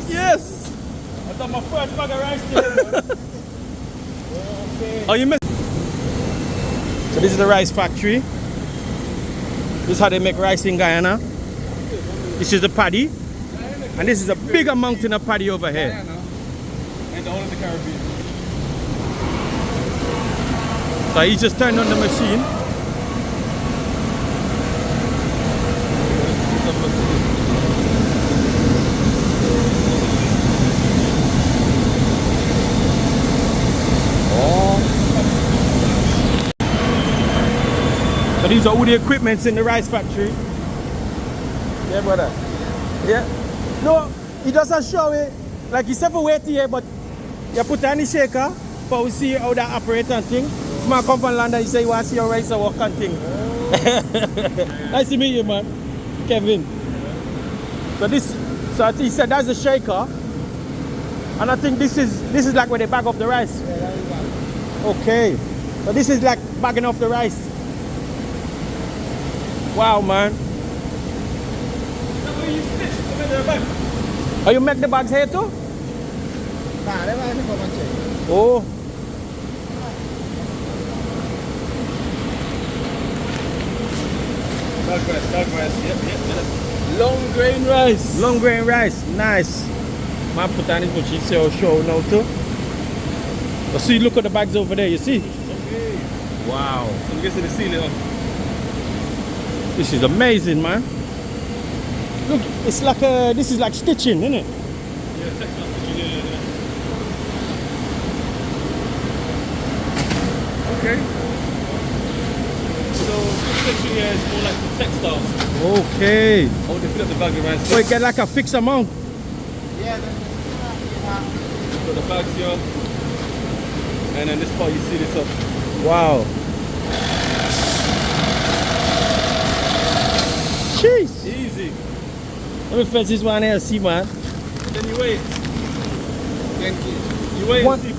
Yes! I got my first bag of rice today. Okay. Oh, you missed. So this is the rice factory. This is how they make rice in Guyana. This is the Paddy. And this is a bigger mountain of Paddy over here. Guyana and the whole of the Caribbean. So he just turned on the machine. So these are all the equipments in the rice factory. Yeah, brother. Yeah. No, he doesn't show it. Like he said for wait here, but you put on the shaker for we see how that operates and thing. Man come from London, he say you want to see your rice work and thing. Nice to meet you, man. Kevin. So he said that's the shaker. And I think this is like where they bag up the rice. Yeah, that is bag. Okay. So this is like bagging off the rice. Wow, man. Oh, you make the bags here too? Nah, they want to come and check. Oh. Dog rice, yep. Long grain rice. Long grain rice, nice. Man put on this much, you see how show now too. But see, look at the bags over there, you see? Okay. Wow. So we get to the ceiling up. This is amazing, man. Look, it's like this is like stitching, isn't it? Yeah, textile stitching, yeah. Okay. So this section here is more like the textiles. Okay. Oh, they fill up the bag of rice. So you get like a fixed amount. Yeah, got the bags here. And then this part you seal it up. Wow. Jeez. Easy. Let me fetch this one here, see, man. Then you wait. You wait What? and see if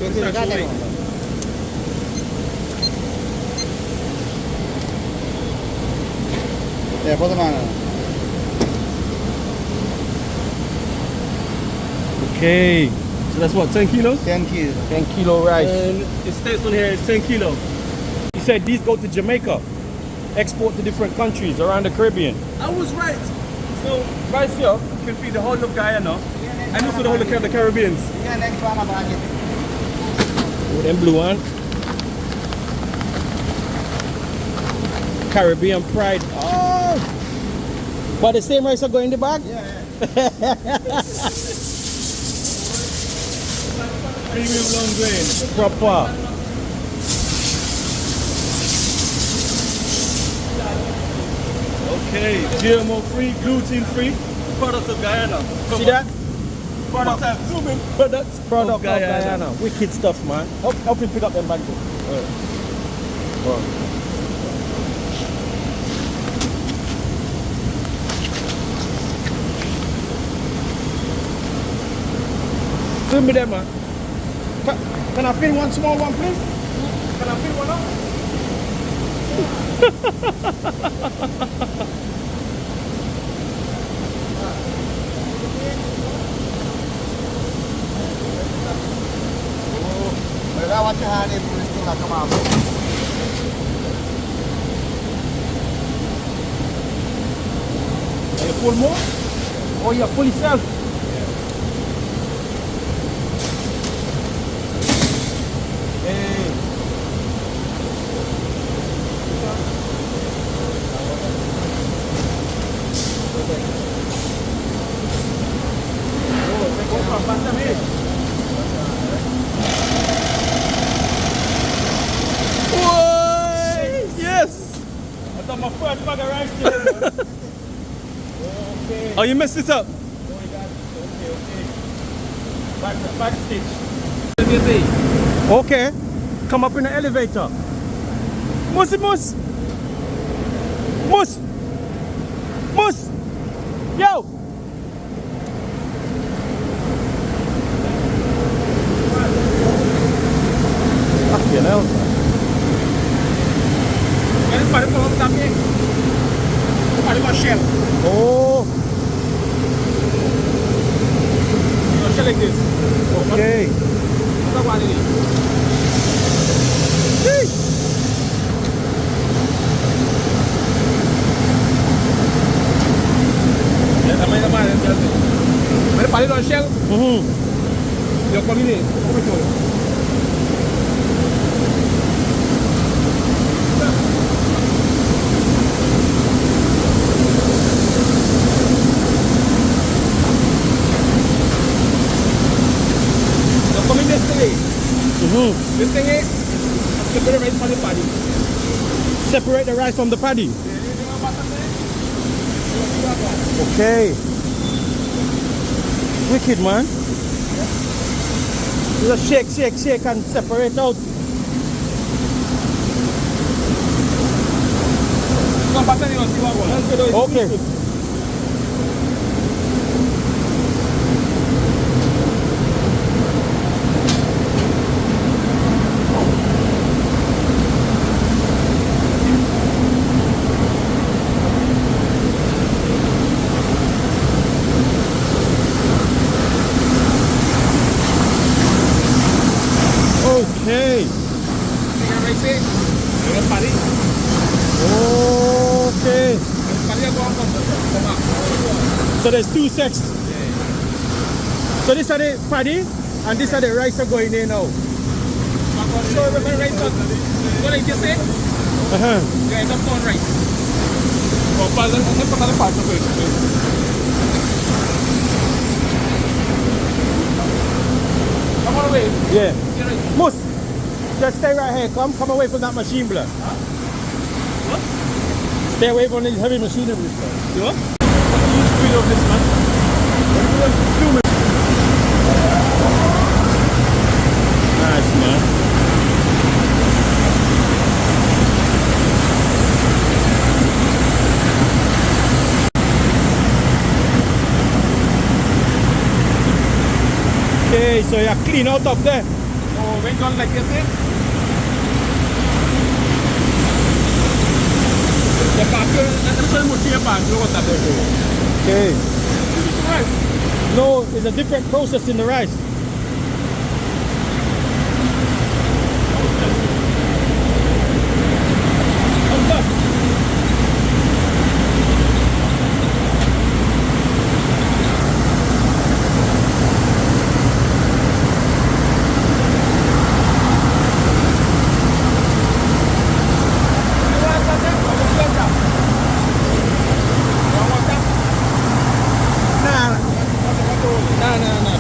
it's actual weight. Yeah, put them on. Okay. So that's what, 10 kilos? 10 kilos. 10 kilo rice. And it states on here it's 10 kilo. He said these go to Jamaica, export to different countries around the Caribbean. I was right. So rice here can feed the whole of Guyana and also the whole of the Caribbeans. Yeah, next one I'm going to get. Oh, them blue one. Caribbean pride. Oh! But the same rice are going in the bag? Premium long grain. Proper. Okay, GMO free, gluten free, product of Guyana. See that? Product of zooming. Product Product of Guyana. Wicked stuff, man. Help him pick up them bags. Film me there, man. Can I fill one small one, please? Can I fill one up? I want your hand in this thing like come out. You pull more? Or you pull yourself? Yes! I got my first bag of rice today. Okay. Oh, you messed it up? Oh, you got it. Okay. Back stitch. Let me see. Okay. Come up in the elevator. Mussy Muss! Muss! Muss! Yo! Fucking hell, man. shell. Oh, You know, shell like this. okay. That's what it is. Yeah, I mean, the man, when the Paddy don't shell, you come in here. Come with you. This thing is separate rice from the paddy. Separate the rice from the paddy. Okay. Wicked, man. Just shake, shake, shake and separate out. Okay. Okay. Okay. So there's two sets. So this are the paddy and this are the rice are going in now. So we're going to rice up. So like you say, you end up on rice. Oh, but let's put another part of it. Come on away. Yeah. Mus, just stay right here. Come away from that machine, blood. What? Stay away from the heavy machinery. You what? What's the speed of this, man? Nice, man. Okay, so you're clean out up there. Oh, when done like this, the packer, that's why we're here, man. Look what that is. Okay. Right. No, it's a different process in the rice.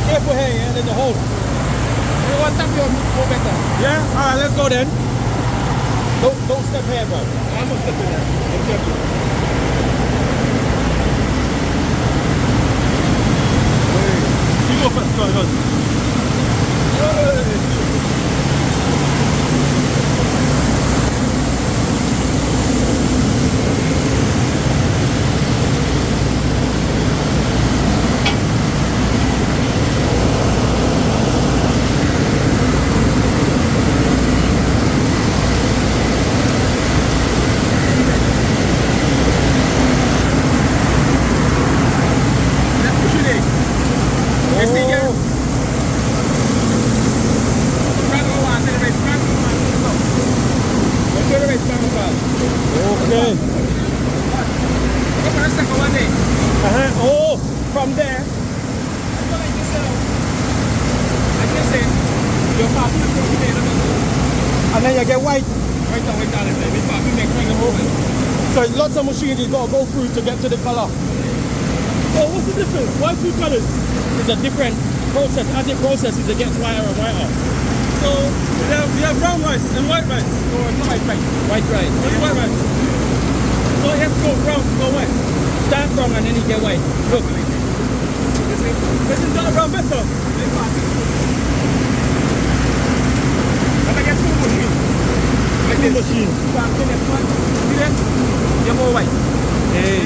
Careful here, yeah, there's a hole. You want tap your more better? Yeah? Alright, let's go then. Don't step here, bro. I'm not stepping there. I'm careful. You go first, go. Okay. Oh, from there. And then you get white. So lots of machines you gotta go through to get to the color. So what's the difference? Why two colors? It's a different process. As it processes, it gets whiter and whiter. So we have brown rice and white rice. No, it's not white rice. White rice. Only white rice. So it has to go brown to go white. Start brown and then you get white. Look. Isn't that brown better? And I get two machines. Like this. Machine. See that? You're more white. Hey.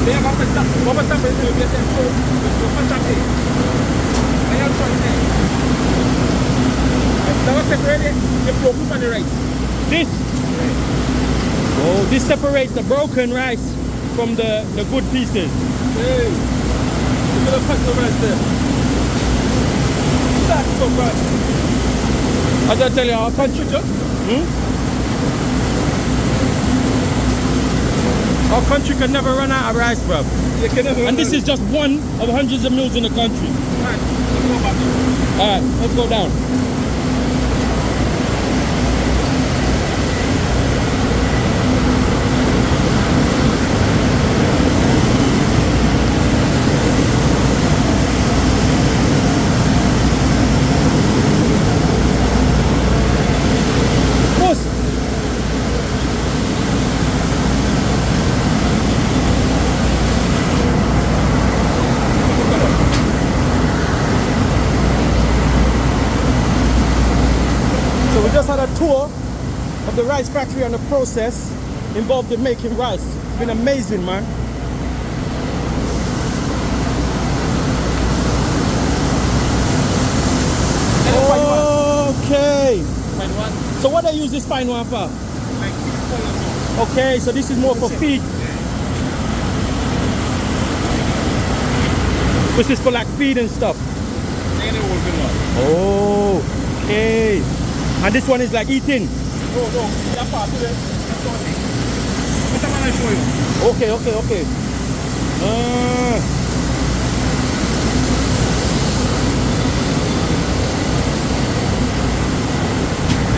They have one tap. One tap is you get them so one tap here. I have one there. That was separated. You broke up on the rice. This. Oh, this separates the broken rice from the good pieces. Hey, look at the pack of rice there. That's so bad. As I tell you, our country, our country can never run out of rice, bro. You can never And this is just one of hundreds of mills in the country. Right, let's go back now. Alright, let's go down. Boss. So we just had a tour of the rice factory and the process involved in making rice. It's been amazing, man. Okay. Fine one. So what they use this fine one for? Like 6 pounds. Okay, so this is more for feed. This is for like feed and stuff. Then it will be one. Oh, okay. And this one is like eating. No, that part of it. That's all thing. What am I show you? Okay.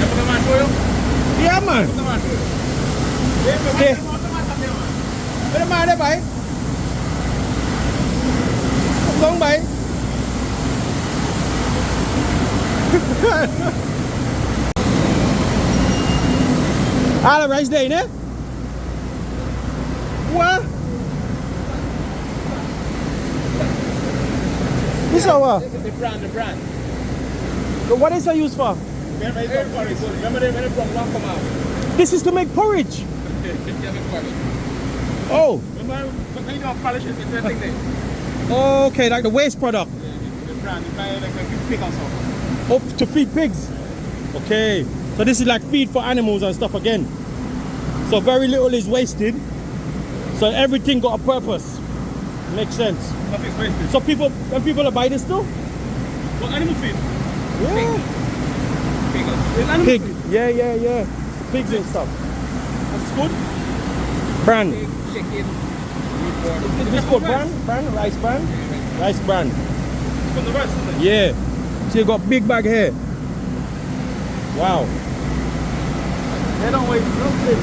What am I show you? Yeah, man. What am I show you? Okay. What am I show you? What am I there, bhai? Không bhai. Ah, the rice there, ne? What? This is what? The brand. What is it used for? Remember when it from one come out? This is to make porridge. Oh, Remember when you don't polish it, it's that thing there. okay, like the waste product. The brand, you buy like a pig or something. Oh, to feed pigs. Okay, so this is like feed for animals and stuff again. So very little is wasted. So everything got a purpose. Makes sense. Nothing's wasted. So when people are buying this still? What animal feed? Yeah. Pig. It's animal Pig. feed. Yeah. Pigs and stuff. That's good. Bran. Pig, chicken, meat, This called bran? Bran? Rice bran? Rice bran. It's from the rice, isn't it? Yeah. So you got big bag here. Wow. They don't waste nothing.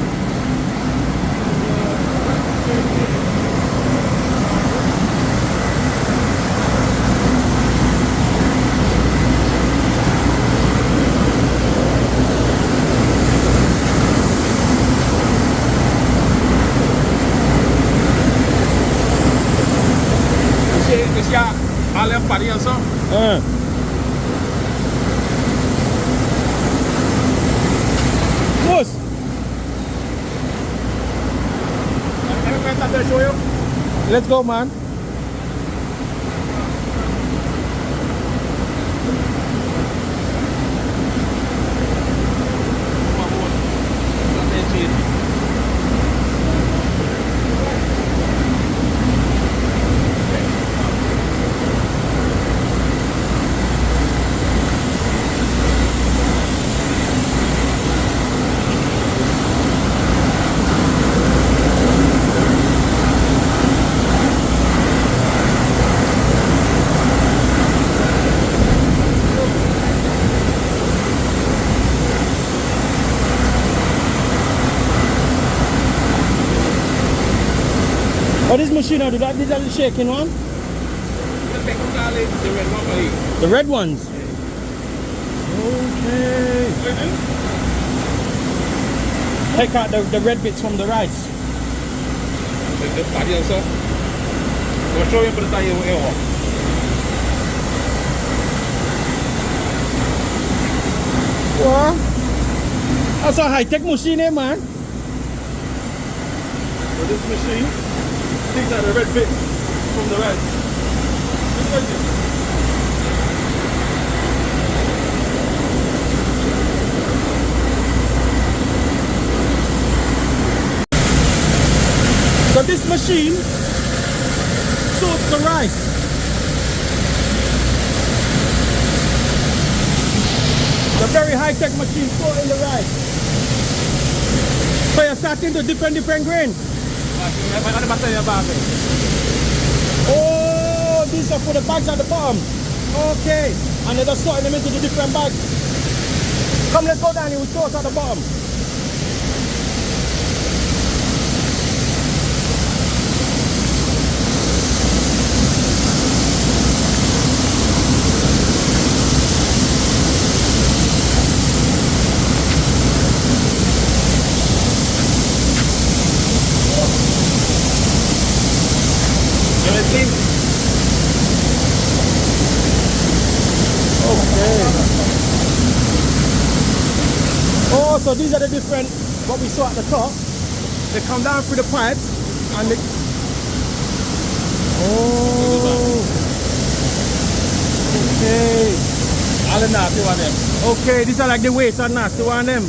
Is ja alle Paddy also? Boss. Show you. Let's go, man. Oh, this machine, these are the shaking one? The red ones? Okay. Take out the red bits from the rice. The Paddy also. I'll show you for the tire. What? That's a high-tech machine, eh, man? So this machine takes out the red bits from the rice. this machine sorts the rice. The very high-tech machine sorting the rice. So you're starting to different grain. Oh, these are for the bags at the bottom. Okay. And they're just sorting them into the different bags. Come, let's go down here with sorts at the bottom. Okay. Oh, so these are the different, what we saw at the top. They come down through the pipes and they... Oh. Okay. All the nasty one them. Okay, these are like the weights and nasty one them.